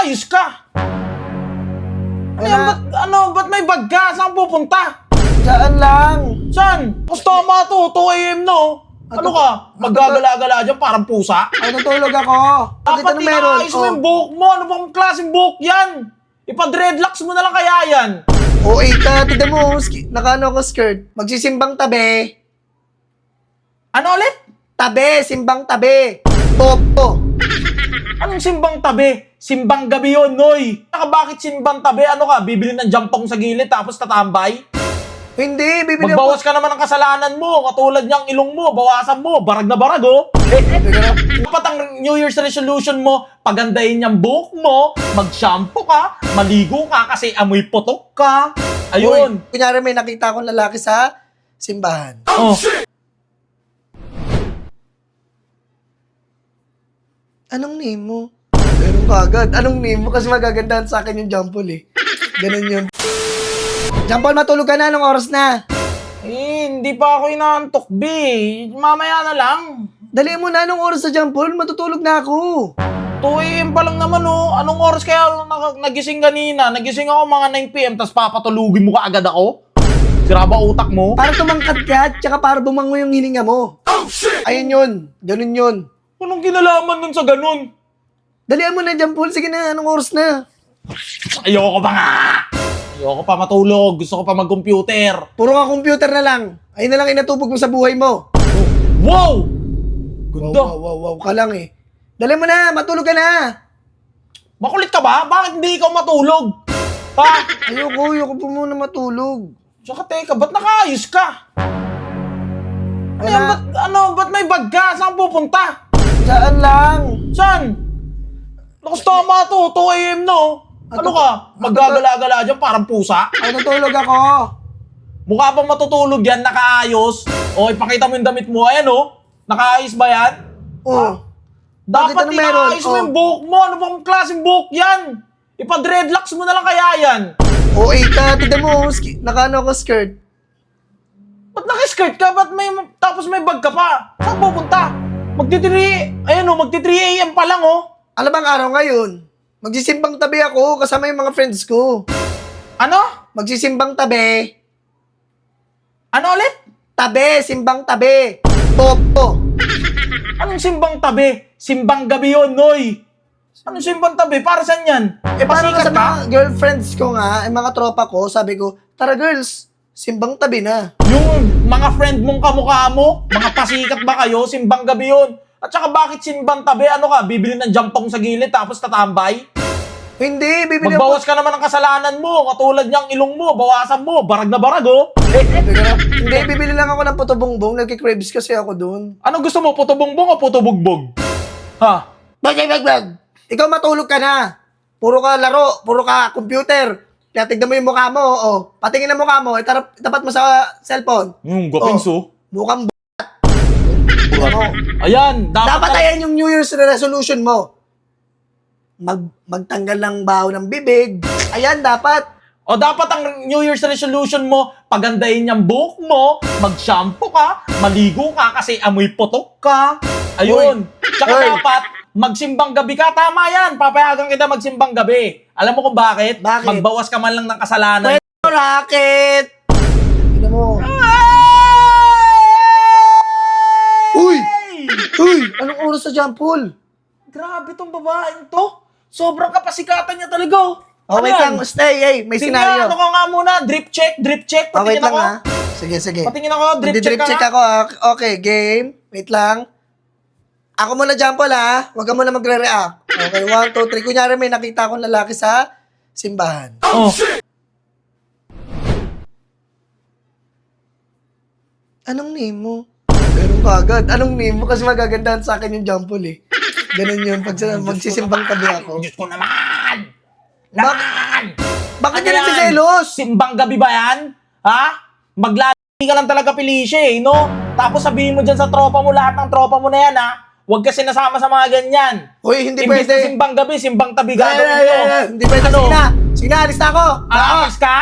nakaayos ka? Ba't may bag ka? Saan pupunta? Saan lang? Saan? Kustama to, 2 AM no? Ano ka? Maggagala-gala dyan parang pusa? Ay, natulog ako. Bakit Dapat ano meron? inaayos mo yung buhok mo. Ano bang klaseng buhok yan? Ipa-dreadlocks mo na lang kaya yan. Oo, ika, tignan mo. Nakaano ako skirt. Magsisimbang tabi. Ano ulit? Tabi, simbang tabi. Popo. Anong simbang tabi? Simbang gabi yun, Noy. Bakit simbang tabi? Ano ka? Bibili ng jampong sa gilid tapos tatambay? Hindi, bibili Magbawas ka naman ng kasalanan mo. Katulad niyang ilong mo, bawasan mo. Barag na barag, oh. Dapat ang New Year's resolution mo, pagandahin niyang buhok mo, mag-shampoo ka, maligo ka kasi amoy putok ka. Ayun. Uy, kunyari may nakita akong lalaki sa simbahan. Oh. Anong name mo? Ganun ka agad. Anong name mo? Kasi magagandahan sa akin yung Jampol eh. Ganun yun. Jampol, matulog ka na. Anong oras na? Hindi pa ako inaantok, B. Mamaya na lang. Dali mo na. Anong oras sa Jampol? Matutulog na ako. 2 AM pa lang naman, oh. Anong oras kaya nagising kanina? Nagising ako mga 9 PM, tapos papatulugin mo ka agad ako? Sira ba utak mo? Para tumangkad ka, tsaka para bumango yung hininga mo. Ayun yun. Ganun yun. Anong kinalaman nun sa ganun? Dalihan mo na, Jampol. Sige na. Anong oras na? Ayoko pa nga! Ayoko pa matulog. Gusto ko pa mag-computer. Puro ka computer na lang. Ayun na lang inatubog mo sa buhay mo. Wow! Wow, Ganda. wow ka lang eh. Dali mo na. Matulog ka na. Makulit ka ba? Bakit hindi ikaw matulog? Ha? Ayoko po muna matulog. Tsaka teka, ba't nakaayos ka? Ba't may bag ka? Saan pupunta? Saan lang? Saan? Nakustama to, 2 AM no? Ano ka? Maggagala-gala dyan parang pusa? Ay, natulog ako. Mukha bang matutulog yan, nakaayos? O, ipakita mo yung damit mo. Ayan o, nakaayos ba yan? Oh. Dapat Bakit ano meron? inaayos mo yung buhok mo. Ano bang klaseng buhok yan? Ipa-dreadlocks mo na lang kaya yan. Oo, ika, tignan mo. Nakaano ako skirt. Ba't naka-skirt ka? Tapos may bag ka pa? Saan pupunta? Magti-3 AM pa lang oh. Alam bang araw ngayon? Magsisimbang tabi ako kasama yung mga friends ko. Ano? Magsisimbang tabi. Ano ulit? Tabi, simbang tabi. Popo. Anong simbang tabi? Simbang gabi yun, Noy. Anong simbang tabi? Para saan yan? Para Pasikat sa ka? mga girlfriends ko nga, yung mga tropa ko, sabi ko, tara girls, simbang tabi na. Yung mga friend mong kamukha mo, mga pasikat ba kayo? Simbang gabi yun. At saka bakit simbang tabi? Ano ka? Bibili ng jampong sa gilid tapos tatambay? Hindi, bibili Magbawas ka naman ng kasalanan mo. Katulad niyang ilong mo, bawasan mo. Barag na barag, oh. Hindi, bibili lang ako ng puto-bongbong. Nagkikrabs kasi ako dun. Anong gusto mo? Puto bongbong o puto bugbog? Ha? Bag! Ikaw matulog ka na. Puro ka laro, puro ka computer. Kaya tignan mo yung mukha mo, oh. Patingin ang mukha mo, itapat mo sa cellphone. Gapinso. Mukhang Ayan, dapat ayan yung New Year's resolution mo. Magtanggal ng baho ng bibig. Ayan, dapat. O dapat ang New Year's resolution mo, pagandahin niyang buhok mo, mag-shampoo ka, maligo ka kasi amoy putok ka. Ayun. Tsaka dapat, magsimbang gabi ka. Tama yan. Papayagan kita magsimbang gabi. Alam mo kung bakit? Bakit? Magbawas ka man lang ng kasalanan. Rocket! Tignan mo. Uy! Anong oras sa Jampol? Grabe tong babaeng to. Sobrang kapasikatan niya talaga. Oh, wait lang. Stay, may Sige, senaryo. ano ko nga muna. Drip check. Oh, Patingin wait lang ako. ha. Sige. Patingin ako. Drip check Magdi-drip check ka ako ha. Okay, game. Wait lang. Ako muna Jampol ha. Huwag ka muna magre-react. Okay, 1, 2, 3. Kunyari may nakita akong lalaki sa simbahan. Oh. Anong name mo? Ganun ka agad. Anong name mo? Kasi magagandahan sa akin yung Jampol eh. Ganun yun. Pag magsisimbang tabi ako. Diyos ko naman! Bakit Ano ka yan? nagsiselos? Simbang gabi ba yan? Ha? Maglalaki ka lang talaga pilisya eh, no? Tapos sabihin mo dyan sa tropa mo, lahat ng tropa mo na yan, ha? Huwag kasi nasama sa mga ganyan. Uy, hindi Imbis na pwede. simbang gabi, simbang tabi gagawin nyo. Hindi pwede. Ano? Sige na, alis na ako. Aalis ka?